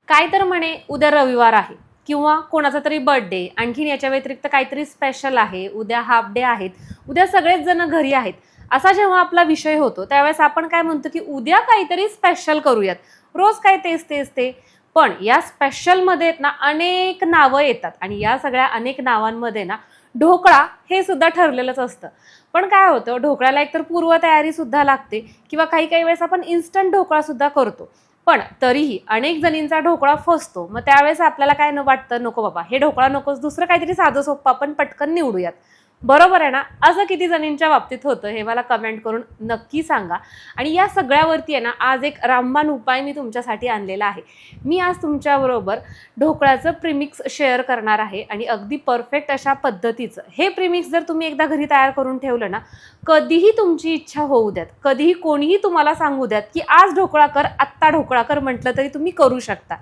काय तर म्हणे उद्या रविवार आहे किंवा कोणाचा तरी बर्थडे, आणखीन याच्या व्यतिरिक्त काहीतरी स्पेशल आहे, उद्या हाफ डे आहेत, उद्या सगळेच जण घरी आहेत, असा जेव्हा आपला विषय होतो त्यावेळेस आपण काय म्हणतो की उद्या काहीतरी स्पेशल करूयात. रोज काय तेच तेच ते. पण या स्पेशलमध्ये ना अनेक नावं येतात आणि या सगळ्या अनेक नावांमध्ये ना ढोकळा हे सुद्धा ठरलेलंच असतं. पण काय होतं, ढोकळ्याला एकतर पूर्वतयारी सुद्धा लागते किंवा काही काही वेळेस आपण इन्स्टंट ढोकळा सुद्धा करतो. पण तरीही अनेक जणींचा ढोकळा फसतो. मग त्यावेळेस आपल्याला काय वाटतं, नको बाबा हे ढोकळा नकोच, दुसरं काहीतरी साधं सोपं आपण पटकन निवडूयात. बरोबर आहे ना? असं किती जणींच्या बाबतीत होतं हे मला कमेंट करून नक्की सांगा. आणि या सगळ्यावरती आहे ना आज एक रामबाण उपाय मी तुमच्यासाठी आणलेला आहे. मी आज तुमच्याबरोबर ढोकळ्याचं प्रीमिक्स शेअर करणार आहे आणि अगदी परफेक्ट अशा पद्धतीचं हे प्रीमिक्स जर तुम्ही एकदा घरी तयार करून ठेवलं ना, कधीही तुमची इच्छा होऊ द्यात, कधीही कोणीही तुम्हाला सांगू द्यात की आज ढोकळा कर, आत्ता ढोकळा कर म्हटलं तरी तुम्ही करू शकता.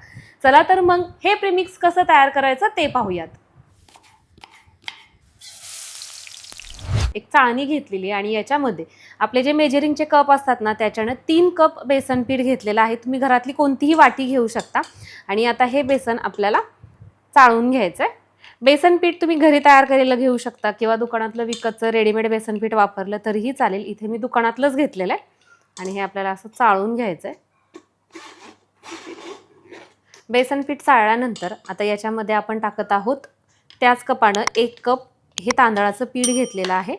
चला तर मग हे प्रीमिक्स कसं तयार करायचं ते पाहूयात. एक चाळणी घेतलेली आणि याच्यामध्ये आपले जे मेजरिंगचे कप असतात ना त्याच्यानं 3 कप बेसन पीठ घेतलेलं आहे. तुम्ही घरातली कोणतीही वाटी घेऊ शकता. आणि आता हे बेसन आपल्याला चाळून घ्यायचं आहे. बेसन पीठ तुम्ही घरी तयार केलेलं घेऊ शकता किंवा दुकानातलं विकतचं रेडीमेड बेसन पीठ वापरलं तरीही चालेल. इथे मी दुकानातलंच घेतलेलं आहे आणि हे आपल्याला असं चाळून घ्यायचं आहे. बेसन पीठ चाळल्यानंतर आता याच्यामध्ये आपण टाकत आहोत त्याच कपानं 1 कप हे तांदळाचं पीठ घेतलेलं आहे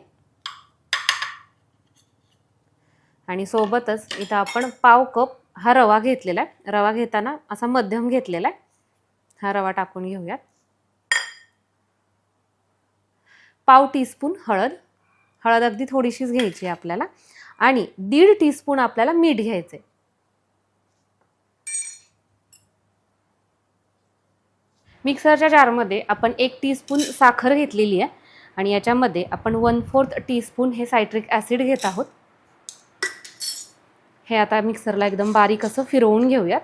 आणि सोबतच इथं आपण पाव कप हा रवा घेतलेला आहे. रवा घेताना असा मध्यम घेतलेला आहे. हा रवा टाकून घेऊयात. पाव टीस्पून हळद, हळद अगदी थोडीशीच घ्यायची आहे आपल्याला, आणि 1.5 टीस्पून आपल्याला मीठ घ्यायचे. मिक्सरच्या जारमध्ये आपण 1 टीस्पून साखर घेतलेली आहे आणि याच्यामध्ये आपण 1/4 टीस्पून हे सायट्रिक ॲसिड घेत आहोत. हे आता मिक्सरला एकदम बारीक असं फिरवून घेऊयात.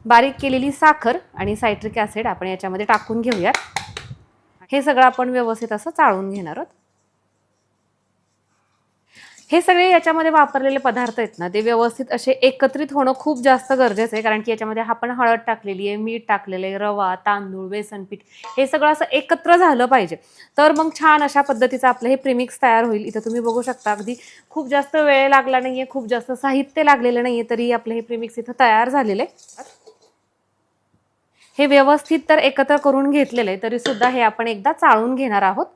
बारीक केलेली साखर आणि सायट्रिक ॲसिड आपण याच्यामध्ये टाकून घेऊयात. हे सगळं आपण व्यवस्थित असं चाळून घेणार आहोत. हे सगळे याच्यामध्ये वापरलेले पदार्थ आहेत ना ते व्यवस्थित असे एकत्रित होणं खूप जास्त गरजेचं आहे, कारण की याच्यामध्ये आपण हळद टाकलेली आहे, मीठ टाकलेलं आहे, रवा, तांदूळ, बेसन पीठ हे सगळं असं एकत्र झालं पाहिजे. तर मग छान अशा पद्धतीचं आपलं हे प्रीमिक्स तयार होईल. इथं तुम्ही बघू शकता अगदी खूप जास्त वेळ लागला नाहीये, खूप जास्त साहित्य लागलेलं नाहीये, तरी आपलं हे प्रीमिक्स इथं तयार झालेलं आहे. हे व्यवस्थित तर एकत्र करून घेतलेलं आहे तरी सुद्धा हे आपण एकदा चाळून घेणार आहोत.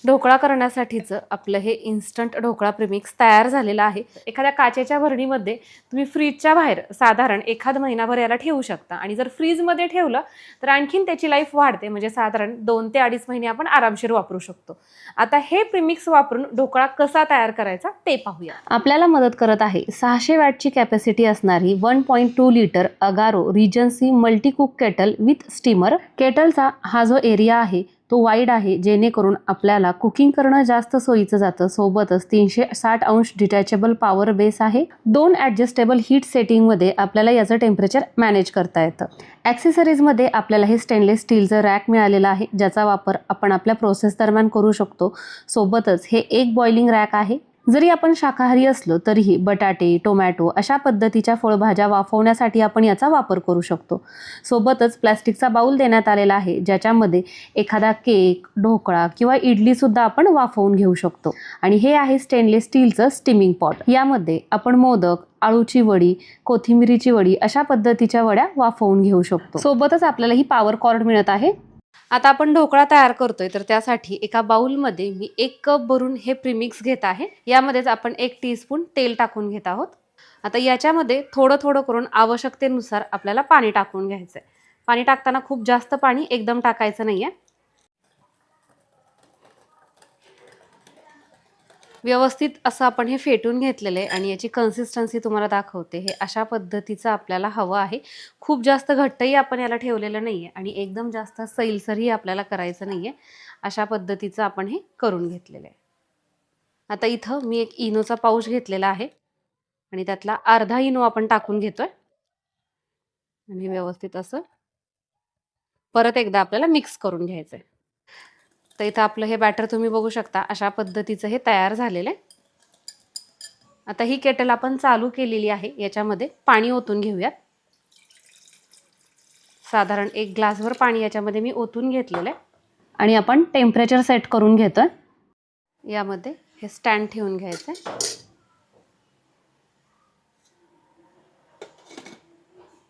ढोकळा करण्यासाठीचं आपलं हे इन्स्टंट ढोकळा प्रीमिक्स तयार झालेलं आहे. एखाद्या काचेच्या भरणीमध्ये तुम्ही फ्रीजच्या बाहेर साधारण 1 महिनाभर याला ठेवू शकता आणि जर फ्रीजमध्ये ठेवलं तर आणखीन त्याची लाईफ वाढते, म्हणजे साधारण 2 ते 2.5 महिने आपण आरामशीर वापरू शकतो. आता हे प्रीमिक्स वापरून ढोकळा कसा तयार करायचा ते पाहूया. आपल्याला मदत करत आहे 600 वॅटची कॅपॅसिटी असणारी 1.2 litre Agaro Regency multi cook kettle with steamer. केटलचा हा जो एरिया आहे तो वाईड आहे, जेणेकरून आपल्याला कुकिंग करणं जास्त सोयीचं जातं. सोबतच 360 अंश डिटॅचेबल पॉवर बेस आहे. 2 ॲडजस्टेबल हीट सेटिंगमध्ये आपल्याला याचं टेम्परेचर मॅनेज करता येतं. ॲक्सेसरीजमध्ये आपल्याला हे स्टेनलेस स्टीलचं रॅक मिळालेलं आहे, ज्याचा वापर आपण आपल्या प्रोसेस दरम्यान करू शकतो. सोबतच हे एक बॉइलिंग रॅक आहे. जरी आपण शाकाहारी असलो तरीही बटाटे, टोमॅटो अशा पद्धतीच्या फळभाज्या वाफवण्यासाठी आपण याचा वापर करू शकतो. सोबतच प्लॅस्टिकचा बाउल देण्यात आलेला आहे, ज्याच्यामध्ये एखादा केक, ढोकळा किंवा इडलीसुद्धा आपण वाफवून घेऊ शकतो. आणि हे आहे स्टेनलेस स्टीलचं स्टीमिंग पॉट. यामध्ये आपण मोदक, आळूची वडी, कोथिंबिरीची वडी अशा पद्धतीच्या वड्या वाफवून घेऊ शकतो. सोबतच आपल्याला ही पॉवर कॉर्ड मिळत आहे. आता आपण ढोकळा तयार करतोय तर त्यासाठी एका बाउलमध्ये मी 1 कप भरून हे प्रीमिक्स घेत आहे. यामध्येच आपण 1 टीस्पून तेल टाकून घेत आहोत. आता याच्यामध्ये थोडं थोडं करून आवश्यकतेनुसार आपल्याला पाणी टाकून घ्यायचंय. पाणी टाकताना खूप जास्त पाणी एकदम टाकायचं नाहीये. व्यवस्थित असं आपण हे फेटून घेतलेलं आहे आणि याची कन्सिस्टन्सी तुम्हाला दाखवते. हे अशा पद्धतीचं आपल्याला हवं आहे. खूप जास्त घट्टही आपण याला ठेवलेलं नाहीये आणि एकदम जास्त सैलसरही आपल्याला करायचं नाहीये. अशा पद्धतीचं आपण हे करून घेतलेलं आहे. आता इथं मी एक इनोचा पाऊच घेतलेला आहे आणि त्यातला अर्धा इनो आपण टाकून घेतोय आणि व्यवस्थित असं परत एकदा आपल्याला मिक्स करून घ्यायचंय. तर इथं आपलं हे बॅटर तुम्ही बघू शकता, अशा पद्धतीचं हे तयार झालेलं आहे. आता ही केटल आपण चालू केलेली आहे, याच्यामध्ये पाणी ओतून घेऊयात. साधारण 1 ग्लासभर पाणी याच्यामध्ये मी ओतून घेतलेलं आहे आणि आपण टेम्परेचर सेट करून घेतोय. यामध्ये हे स्टँड ठेवून घ्यायचं आहे.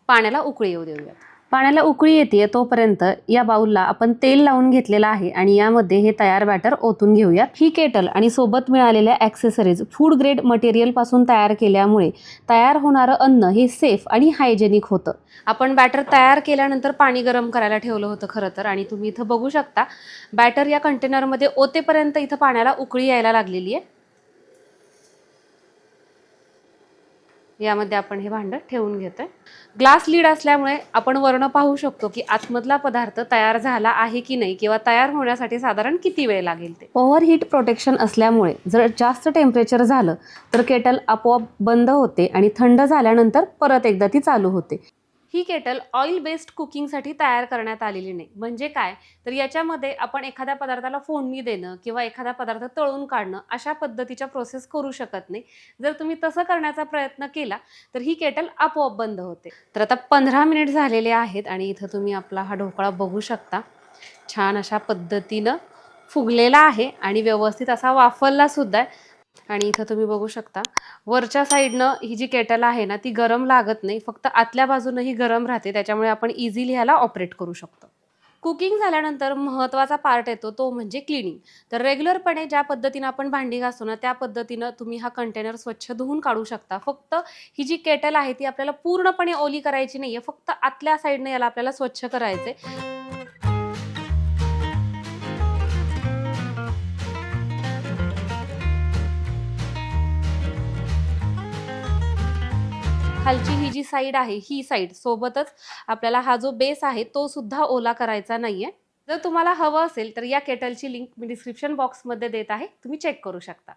पाण्याला उकळी येऊ देऊयात. पाण्याला उकळी येते तोपर्यंत या बाउलला आपण तेल लावून घेतलेलं आहे आणि यामध्ये हे तयार बॅटर ओतून घेऊयात. ही केटल आणि सोबत मिळालेल्या ॲक्सेसरीज फूड ग्रेड मटेरियल पासून तयार केल्यामुळे तयार होणारं अन्न हे सेफ आणि हायजेनिक होतं. आपण बॅटर तयार केल्यानंतर पाणी गरम करायला ठेवलं होतं खरं तर, आणि तुम्ही इथं बघू शकता बॅटर या कंटेनरमध्ये ओतेपर्यंत इथं पाण्याला उकळी यायला लागलेली आहे. यामध्ये आपण हे भांडं ठेवून घेतोय. ग्लास लीड असल्यामुळे आपण वर्ण पाहू शकतो की आतमधला पदार्थ तयार झाला आहे की नाही किंवा तयार होण्यासाठी साधारण किती वेळ लागेल ते. ओव्हरहीट प्रोटेक्शन असल्यामुळे जर जास्त टेम्परेचर झालं तर केटल आपोआप बंद होते आणि थंड झाल्यानंतर परत एकदा ती चालू होते. ही केटल ऑइल बेस्ड कुकिंगसाठी तयार करण्यात आलेली नाही. म्हणजे काय तर याच्यामध्ये आपण एखाद्या पदार्थाला फोडणी देणं किंवा एखादा पदार्थ तळून काढणं अशा पद्धतीच्या प्रोसेस करू शकत नाही. जर तुम्ही तसं करण्याचा प्रयत्न केला तर ही केटल आपोआप बंद होते. तर आता 15 मिनिट झालेले आहेत आणि इथं तुम्ही आपला हा ढोकळा बघू शकता. छान अशा पद्धतीनं फुगलेला आहे आणि व्यवस्थित असा वाफरला सुद्धा आहे. आणि इथं तुम्ही बघू शकता वरच्या साईडनं ही जी केटल आहे ना ती गरम लागत नाही, फक्त आतल्या बाजूनं ही गरम राहते, त्याच्यामुळे आपण इझिली ह्याला ऑपरेट करू शकतो. कुकिंग झाल्यानंतर महत्त्वाचा पार्ट येतो तो म्हणजे क्लिनिंग. तर रेग्युलरपणे ज्या पद्धतीनं आपण भांडी घासतो ना त्या पद्धतीनं तुम्ही हा कंटेनर स्वच्छ धुवून काढू शकता. फक्त ही जी केटल आहे ती आपल्याला पूर्णपणे ओली करायची नाहीये, फक्त आतल्या साईडनं याला आपल्याला स्वच्छ करायचंय. खालची ही जी साईड आहे ही साईड सोबतच आपल्याला हा जो बेस आहे तो सुद्धा ओला करायचा नाहीये. जर तुम्हाला हवं असेल तर या केटलची लिंक मी डिस्क्रिप्शन बॉक्समध्ये देत आहे, तुम्ही चेक करू शकता.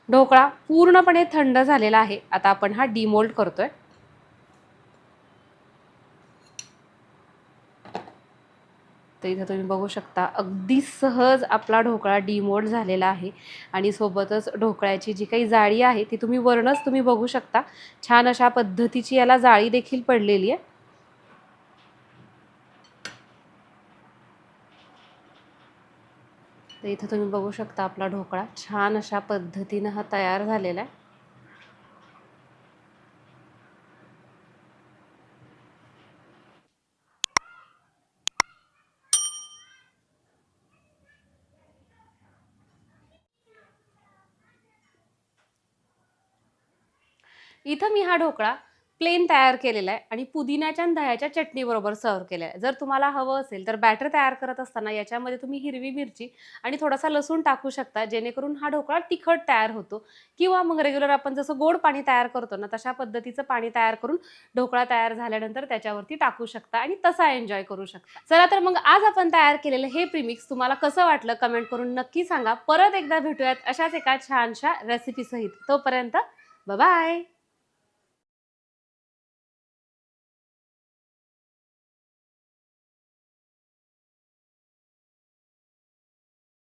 ढोकळा पूर्णपणे थंड झालेला आहे. आता आपण हा डिमोल्ड करतोय. तर इथं तुम्ही बघू शकता अगदी सहज आपला ढोकळा डिमोल्ड झालेला आहे आणि सोबतच ढोकळ्याची जी काही जाळी आहे ती तुम्ही वरनच तुम्ही बघू शकता. छान अशा पद्धतीची याला जाळी देखील पडलेली आहे. तर इथं तुम्ही बघू शकता आपला ढोकळा छान अशा पद्धतीनं हा तयार झालेला आहे. इथं मी हा ढोकळा प्लेन तयार केलेला आहे आणि पुदिन्याच्या आणि दह्याच्या चटणीबरोबर सर्व केला आहे. जर तुम्हाला हवं असेल तर बॅटर तयार करत असताना याच्यामध्ये तुम्ही हिरवी मिरची आणि थोडासा लसूण टाकू शकता, जेणेकरून हा ढोकळा तिखट तयार होतो. किंवा मग रेग्युलर आपण जसं गोड पाणी तयार करतो ना तशा पद्धतीचं पाणी तयार करून ढोकळा तयार झाल्यानंतर त्याच्यावरती टाकू शकता आणि तसा एन्जॉय करू शकता. चला तर मग आज आपण तयार केलेलं हे प्रीमिक्स तुम्हाला कसं वाटलं कमेंट करून नक्की सांगा. परत एकदा भेटूयात अशाच एका छानशा रेसिपीसहित. तोपर्यंत बाय.